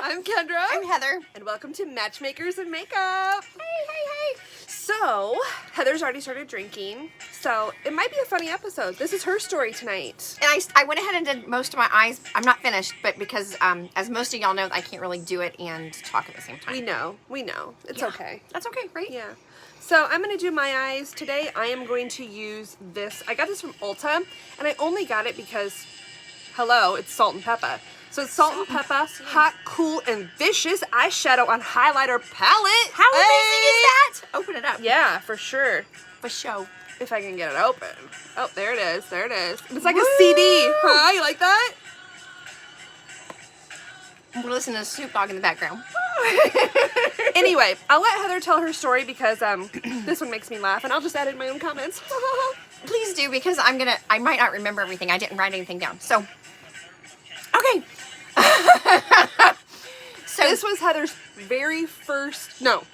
I'm Kendra. I'm Heather. And welcome to Matchmakers and Makeup. Hey. So, Heather's already started drinking, so it might be a funny episode. This is her story tonight. And I went ahead and did most of my eyes. I'm not finished, but because, as most of y'all know, I can't really do it and talk at the same time. We know. It's Yeah. okay. That's okay, right? Yeah. So I'm going to do my eyes today. I am going to use this. I got this from Ulta, and I only got it because, hello, it's Salt N Peppa. So it's Salt N Peppa Hot, Cool, and Vicious Eyeshadow on Highlighter Palette. How amazing is that? Open it up. Yeah, for sure. For show. If I can get it open. Oh, there it is. There it is. It's like a CD. Huh? You like that? We're listening to Snoop Dogg in the background. Anyway, I'll let Heather tell her story because this one makes me laugh, and I'll just add in my own comments. Please do, because I might not remember everything. I didn't write anything down. So, okay. So this was Heather's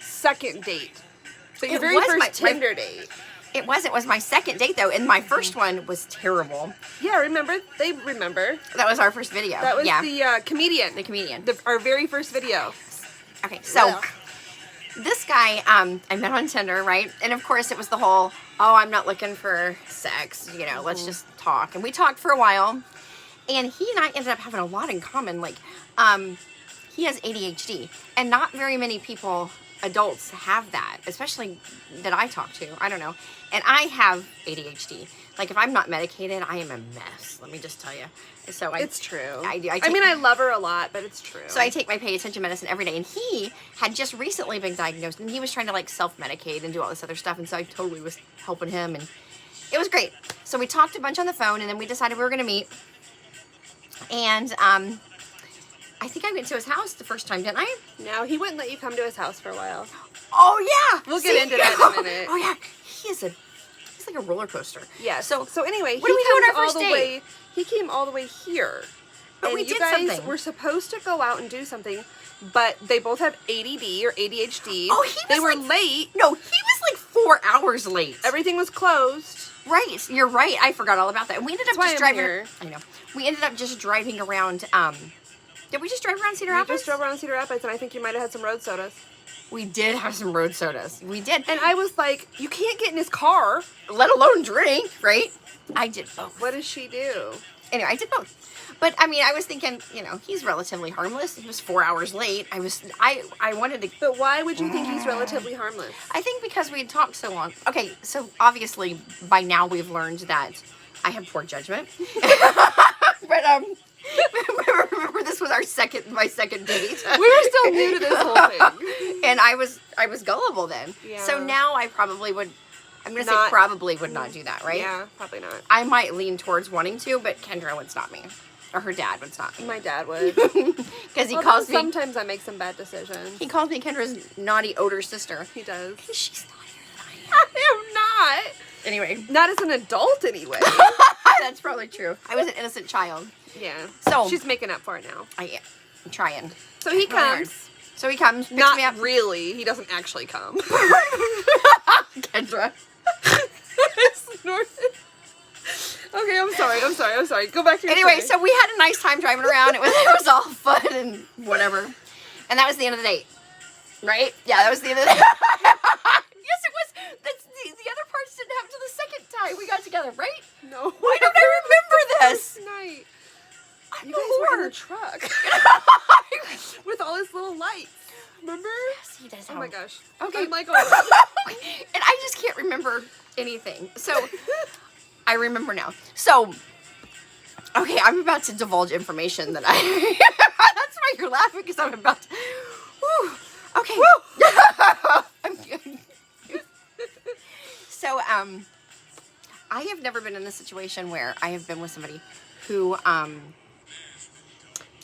second date. So your It very was first my Tinder date. It was my second date, though, and my first one was terrible. Yeah, remember? They remember. That was our first video. That was yeah. the comedian. The comedian. Our very first video. Okay, so Yeah. this guy, I met on Tinder, right? And of course it was the whole, oh, I'm not looking for sex, you know, let's just talk. And we talked for a while, and he and I ended up having a lot in common. Like, he has ADHD, and not very many people, adults, have that, especially that I talk to. I don't know. And I have ADHD. Like, if I'm not medicated, I am a mess. Let me just tell you. So It's true. I do. I mean, I love her a lot, but it's true. So I take my pay attention medicine every day, and he had just recently been diagnosed, and he was trying to like self-medicate and do all this other stuff, and so I totally was helping him, and it was great. So we talked a bunch on the phone, and then we decided we were going to meet, and I think I went to his house the first time, didn't I? No, he wouldn't let you come to his house for a while. Oh yeah, We'll get into that in a minute. Oh yeah, he's like a roller coaster. Yeah. So anyway, what did we do on our first date? He came all the way here. But and we you did guys something. were supposed to go out and do something, but they both have ADD or ADHD. Oh, they were late. No, he was like 4 hours late. Everything was closed. Right, you're right. I forgot all about that. And we ended up That's just why I'm driving. here. I know. We ended up just driving around. Did we just drive around Cedar We Rapids? just drove around Cedar Rapids, and I think you might have had some road sodas. We did have some road sodas. We did. And I was like, you can't get in his car. Let alone drink, right? I did both. What does she do? Anyway, I did both. But I mean, I was thinking, you know, he's relatively harmless. He was 4 hours late. I wanted to. But why would you think he's relatively harmless? I think because we had talked so long. Okay, so obviously by now we've learned that I have poor judgment. But remember this was my second date. We were still new to this whole thing. And I was gullible then. Yeah. So now I probably would. I'm gonna say probably would not do that, right? Yeah, probably not. I might lean towards wanting to, but Kendra would stop me, or her dad would stop me. My dad would. Because he calls me. Sometimes I make some bad decisions. He calls me Kendra's naughty older sister. He does. She's naughtier than I am. I am not. Anyway, Not as an adult, anyway. that's probably true. I was an innocent child. Yeah. So she's making up for it now. I'm trying. So he Hard. comes. So he comes, picks Not me up. really. He doesn't actually come. Kendra. Snorted. Okay, I'm sorry. Go back to your Anyway, story. so we had a nice time driving around. It was all fun and whatever. And that was the end of the date. Right? Yeah, that was the end of the date. Yes, it was. That's the other parts didn't happen until the second time we got together, right? No. Why don't I remember this? Night. I'm You a guys were in whore. the truck with all his little lights. Remember? Yes, he does. Oh my gosh. Okay. I'm like, oh. And I just can't remember anything. So, I remember now. So, okay, I'm about to divulge information that I... That's why you're laughing, because I'm about to... Whew. Okay. I'm good. So, I have never been in a situation where I have been with somebody who,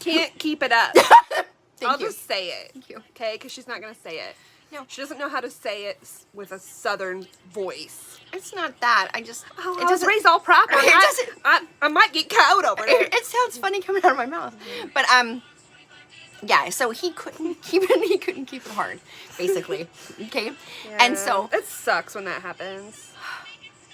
Can't keep it up. Thank I'll you. just say it. Thank you. Okay? Because she's not going to say it. No. She doesn't know how to say it with a southern voice. It's not that. I just... Oh, it I was doesn't... raised all proper. It doesn't... I might get cowed over it. It sounds funny coming out of my mouth, but yeah. So he couldn't keep it hard, basically. Okay, and so it sucks when that happens.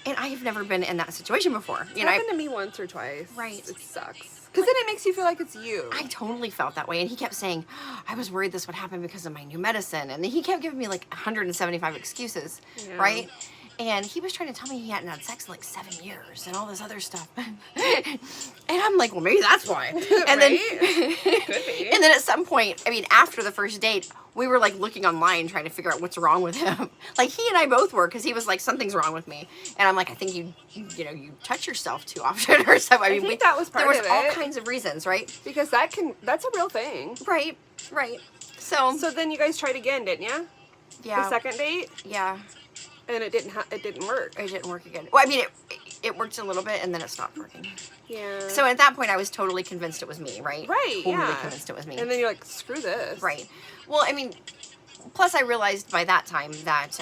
and I have never been in that situation before. It happened to me once or twice. Right. It sucks. Because then it makes you feel like it's you. I totally felt that way. And he kept saying, I was worried this would happen because of my new medicine. And he kept giving me like 175 excuses, right? And he was trying to tell me he hadn't had sex in like 7 years and all this other stuff. And I'm like, well, maybe that's why. And then, Could be. And then at some point, I mean, after the first date, we were like looking online trying to figure out what's wrong with him. Like he and I both were, because he was like, something's wrong with me. And I'm like, I think you touch yourself too often or something. I think that was part of it. There was all kinds of reasons, right? Because that's a real thing. Right. So then you guys tried again, didn't you? Yeah. The second date? Yeah. And it didn't work. It didn't work again. Well, I mean, it worked a little bit and then it stopped working. Yeah. So at that point, I was totally convinced it was me, right? Right, Totally convinced it was me. And then you're like, screw this. Right. Well, I mean, plus I realized by that time that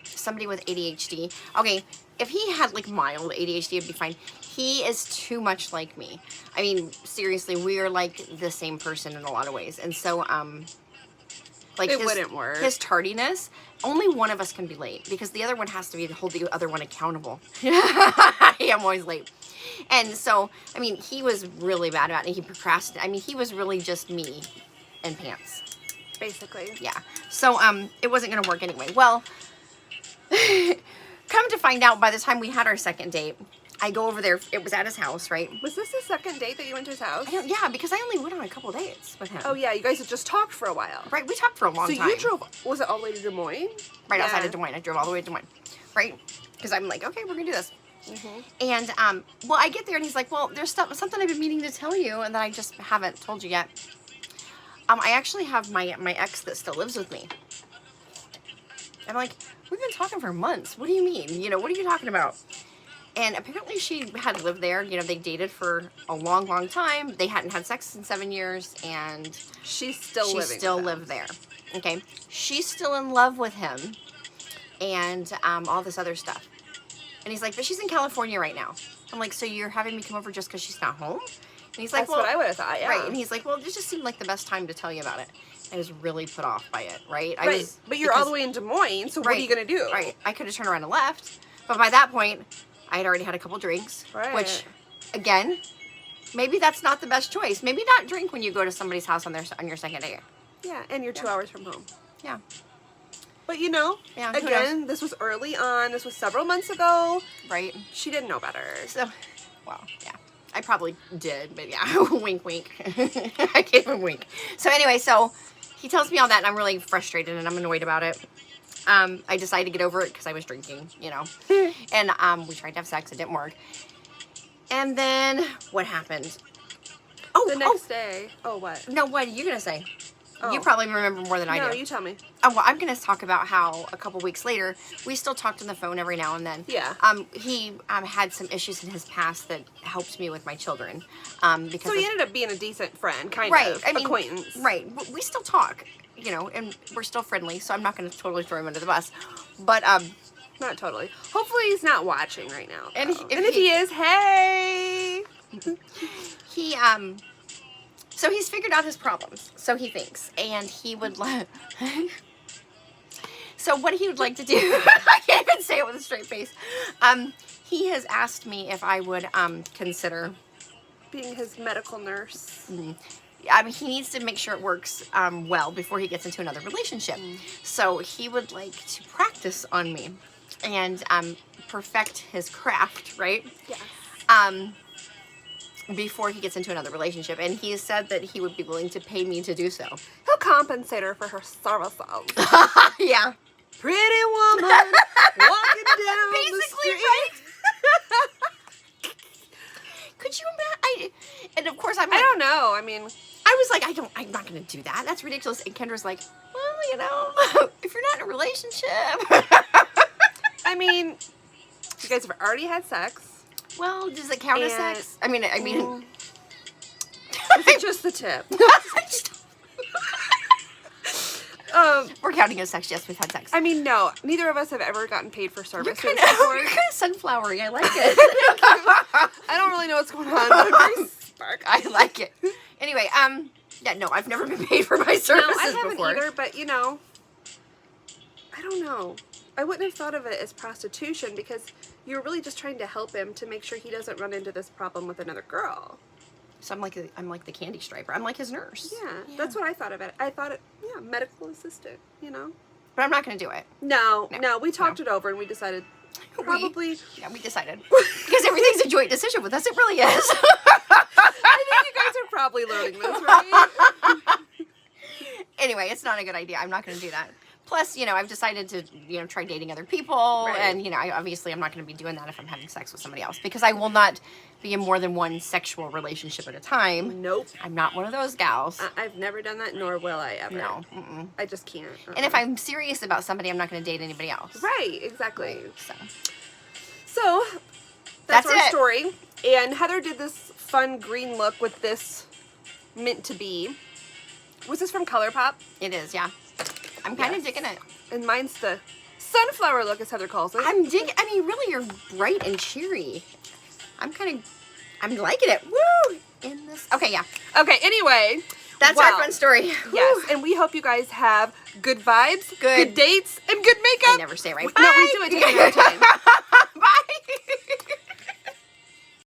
somebody with ADHD, okay, if he had like mild ADHD, it'd be fine. He is too much like me. I mean, seriously, we are like the same person in a lot of ways. And so, like it wouldn't work. His tardiness, only one of us can be late because the other one has to be to hold the other one accountable. I'm always late. And so, I mean, he was really bad about it. He procrastinated. I mean, he was really just me in pants. Basically. Yeah. So, it wasn't going to work anyway. Well, come to find out, by the time we had our second date, I go over there. It was at his house, right? Was this the second date that you went to his house? Yeah, because I only went on a couple dates with him. Oh, yeah. You guys had just talked for a while. Right. We talked for a long time. So you drove, was it all the way to Des Moines? Right outside of Des Moines. I drove all the way to Des Moines. Right? Because I'm like, okay, we're going to do this. Mm-hmm. And, well, I get there and he's like, well, there's something I've been meaning to tell you and that I just haven't told you yet. I actually have my ex that still lives with me. I'm like, we've been talking for months. What do you mean? What are you talking about? And apparently she had lived there. They dated for a long, long time. They hadn't had sex in 7 years, and she still lived there. Okay, she's still in love with him, and all this other stuff. And he's like, but she's in California right now. I'm like, so you're having me come over just because she's not home? And he's like, that's what I would have thought. Yeah. Right. And he's like, well, this just seemed like the best time to tell you about it. I was really put off by it, right? But you're all the way in Des Moines, so what are you gonna do? Right. I could have turned around and left, but by that point, I had already had a couple drinks, which, again, maybe that's not the best choice. Maybe not drink when you go to somebody's house on your second date. Yeah, and you're 2 hours from home. Yeah. But again, this was early on. This was several months ago. Right. She didn't know better. So, well, yeah. I probably did, but yeah, wink, wink. I gave him a wink. So anyway, he tells me all that, and I'm really frustrated, and I'm annoyed about it. I decided to get over it because I was drinking, and we tried to have sex. It didn't work. And then what happened? The next day. Oh, what? No, what are you going to say? Oh. You probably remember more than I do. No, you tell me. Well, I'm going to talk about how a couple weeks later, we still talked on the phone every now and then. Yeah. He had some issues in his past that helped me with my children. Because so he ended up being a decent friend, kind of. Acquaintance. Right. We still talk, and we're still friendly, so I'm not going to totally throw him under the bus. But, not totally. Hopefully he's not watching right now. And if he is, hey! So he's figured out his problems, so he thinks, and he would so what he would like to do, I can't even say it with a straight face, he has asked me if I would, consider being his medical nurse. Mm-hmm. He needs to make sure it works, well before he gets into another relationship. So he would like to practice on me and, perfect his craft, right? Yes. Before he gets into another relationship, and he has said that he would be willing to pay me to do so. He'll compensate her for her services. Yeah. Pretty woman walking down basically, the street. right? Could you imagine? And of course, I don't know. I mean, I was like, I'm not going to do that. That's ridiculous. And Kendra's like, well, if you're not in a relationship. I mean, you guys have already had sex. Well, does it count as sex? I mean, is it just the tip? We're counting as sex. Yes, we've had sex. I mean, no. Neither of us have ever gotten paid for services. You're kind of sunflowery. I like it. I don't really know what's going on, but I'm very spark. I like it. Anyway, yeah, no, I've never been paid for my services I haven't before. either, but I don't know. I wouldn't have thought of it as prostitution because you're really just trying to help him to make sure he doesn't run into this problem with another girl. So I'm like the candy striper. I'm like his nurse. Yeah, that's what I thought of it. I thought it, yeah, medical assistant, you know? But I'm not going to do it. No, we talked it over and we decided probably. We decided. Because everything's a joint decision with us. It really is. I think you guys are probably learning this, right? Anyway, it's not a good idea. I'm not going to do that. Plus, you know, I've decided to, you know, try dating other people. Right. And, you know, obviously I'm not going to be doing that if I'm having sex with somebody else. Because I will not be in more than one sexual relationship at a time. Nope. I'm not one of those gals. I've never done that, nor will I ever. No. Mm-mm. I just can't. And if I'm serious about somebody, I'm not going to date anybody else. Right, exactly. So that's our it. story. And Heather did this fun green look with this mint to be. Was this from ColourPop? It is, yeah. I'm kind of digging it. And mine's the sunflower look, as Heather calls it. I mean, really, you're bright and cheery. I'm liking it. Woo! In this. Okay, yeah. Okay, anyway. That's our fun story. Yes, and we hope you guys have good vibes, Good dates, and good makeup. I never say it right. No, we do it together every time.